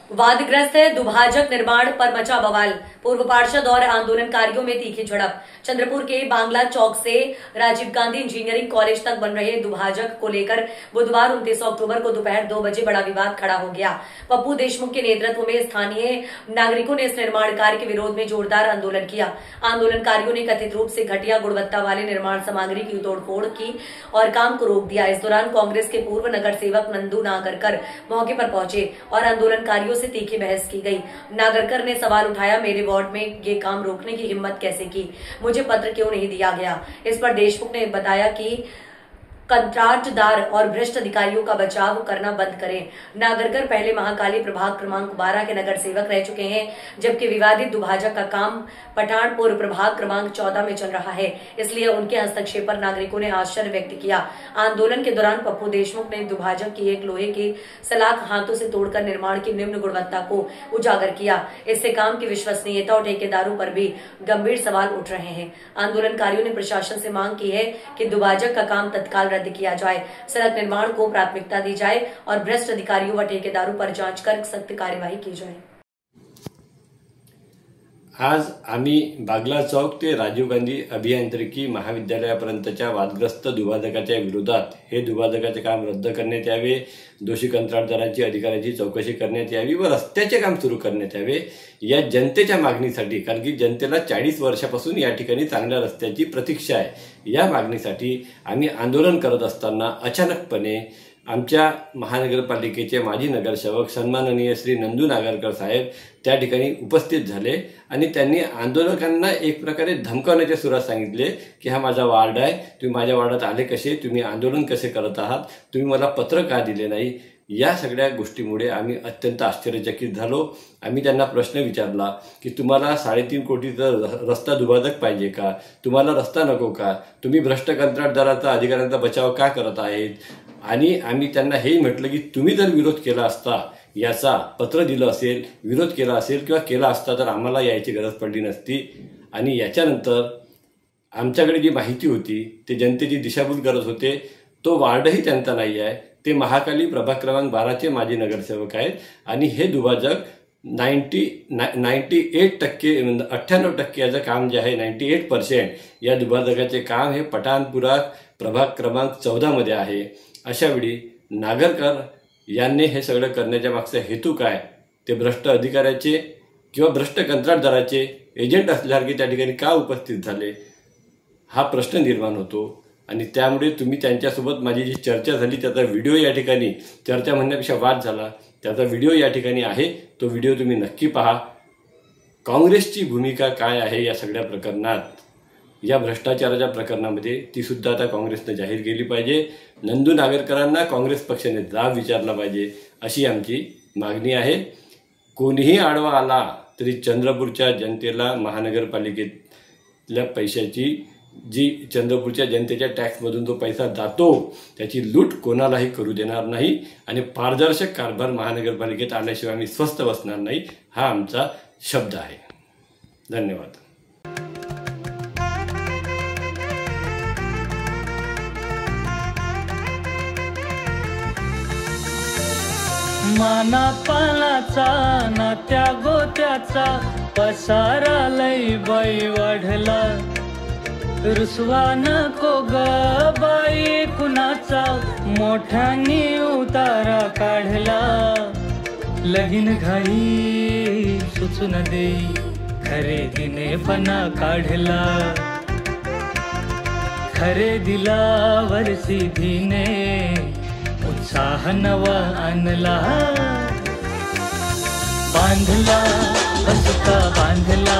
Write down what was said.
वादग्रस्त है दुभाजक निर्माण पर मचा बवाल। पूर्व पार्षद और आंदोलनकारियों में तीखी झड़प। चंद्रपुर के बांग्ला चौक से राजीव गांधी इंजीनियरिंग कॉलेज तक बन रहे दुभाजक को लेकर बुधवार 29 अक्टूबर को दोपहर 2 बजे बड़ा विवाद खड़ा हो गया। पप्पू देशमुख के नेतृत्व में स्थानीय नागरिकों ने इस निर्माण कार्य के विरोध में जोरदार आंदोलन किया। आंदोलनकारियों ने कथित रूप से घटिया गुणवत्ता वाले निर्माण सामग्री की तोड़फोड़ की और काम को रोक दिया। इस दौरान कांग्रेस के पूर्व नगर सेवक नंदू नागरकर मौके पर पहुंचे और आंदोलनकारियों से तीखी बहस की गई। नागरकर ने सवाल उठाया, मेरे वार्ड में ये काम रोकने की हिम्मत कैसे की, मुझे पत्र क्यों नहीं दिया गया। इस पर देशमुख ने बताया कि कंट्राटदार और भ्रष्ट अधिकारियों का बचाव करना बंद करें। नागरकर पहले महाकाली प्रभाग क्रमांक 12 के नगर सेवक रह चुके हैं, जबकि विवादित दुभाजक का काम पठानपुर प्रभाग क्रमांक 14 में चल रहा है, इसलिए उनके हस्तक्षेप पर नागरिकों ने आश्चर्य व्यक्त किया। आंदोलन के दौरान पप्पू देशमुख ने दुभाजक की एक लोहे की सलाख हाथों से तोड़कर निर्माण की निम्न गुणवत्ता को उजागर किया। इससे काम की विश्वसनीयता और ठेकेदारों पर भी गंभीर सवाल उठ रहे हैं। आंदोलनकारियों ने प्रशासन से मांग की है कि दुभाजक का काम तत्काल रद्द किया जाए, सड़क निर्माण को प्राथमिकता दी जाए और भ्रष्ट अधिकारियों व ठेकेदारों पर जांच कर सख्त कार्यवाही की जाए। आज आम्ही बागला चौक ते राजीव गांधी अभियांत्रिकी महाविद्यालयापर्यंतच्या वादग्रस्त दुभाजकाच्या विरोधात हे दुभाजकाचे काम रद्द करण्यात यावे, दोषी कंत्राटदारांची अधिकाऱ्यांची चौकशी करण्यात यावी व रस्त्याचे काम सुरू करण्यात यावे या जनतेच्या मागणीसाठी, कारण की जनतेला 40 वर्षापासून या ठिकाणी चांगल्या रस्त्याची प्रतीक्षा आहे, या मागणीसाठी आम्ही आंदोलन करत असताना अचानकपणे आमच्या महानगरपालिकेचे माजी नगरसेवक सन्माननीय श्री नंदू नागरकर साहेब त्या ठिकाणी उपस्थित झाले आणि त्यांनी आंदोलकांना एक प्रकारे धमकावण्याच्या सुरात सांगितले की हा माझा वार्ड आहे, तुम्ही माझ्या वार्डात आले कसे, तुम्ही आंदोलन कसे करत आहात, तुम्ही मला पत्र का दिले नाही। या सगळ्या गोष्टीमुळे आम्ही अत्यंत आश्चर्यचकित झालो। आम्ही त्यांना प्रश्न विचारला की तुम्हाला 3.5 कोटीचा रस्ता दुभाजक पाहिजे का, तुम्हाला रस्ता नको का, तुम्ही भ्रष्ट कंत्राटदाराचा अधिकाऱ्यांचा बचाव का करत आहेत। आणि आम्ही त्यांना हेही म्हटलं की तुम्ही जर विरोध केला असता, याचा पत्र दिलं असेल, विरोध केला असेल किंवा केला असता तर आम्हाला यायची गरज पडली नसती। आणि याच्यानंतर आमच्याकडे जी माहिती होती ते जनतेची दिशाभूल करत होते, तो वार्डही त्यांचा नाही आहे, ते महाकाली प्रभाग क्रमांक 12चे माजी नगरसेवक आहेत आणि हे दुभाजक 98% याचं काम जे आहे 98% या दुभाजकाचे काम हे पठाणपुरा प्रभाग क्रमांक 14 मध्ये आहे। अशा वेळी नागरकर यांनी हे सगळं करण्याच्या मागचा हेतू काय, ते भ्रष्ट अधिकाऱ्याचे किंवा भ्रष्ट कंत्राटदाराचे एजंट असल्यासारखे त्या ठिकाणी का उपस्थित झाले, हा प्रश्न निर्माण होतो। आणि त्यामुळे तुम्ही त्यांच्यासोबत माझी जी चर्चा झाली त्याचा व्हिडिओ या ठिकाणी, चर्चा म्हणण्यापेक्षा वाद झाला, त्याचा व्हिडिओ या ठिकाणी आहे, तो व्हिडिओ तुम्ही नक्की पहा। काँग्रेसची भूमिका काय आहे या सगळ्या प्रकरणात, या भ्रष्टाचाराच्या प्रकरणामध्ये ती सुद्धा आता काँग्रेसने जाहीर केली पाहिजे। नंदू नागरकरांना काँग्रेस पक्षाने जाब विचारला पाहिजे, अशी आमची मागणी आहे। कोणीही आडवा आला तरी चंद्रपूरच्या जनतेला महानगरपालिकेतल्या पैशाची, जी चंद्रपूरच्या जनतेच्या टॅक्समधून जो पैसा जातो त्याची लूट कोणालाही करू देणार नाही आणि पारदर्शक कारभार महानगरपालिकेत आल्याशिवाय आम्ही स्वस्थ बसणार नाही, हा आमचा शब्द आहे। धन्यवाद। मानापानाचा नात्या गोत्याचा पसारा लई बाई वाढला, रुसवा नको ग बाई कुणाचा, मोठ्यानी उतारा काढला। लगीन घाई सुचून देई, खरेदीने पणा काढला, खरेदीला वर्षीधीने उत्साह नवा आणला। बांधला बसका बांधला,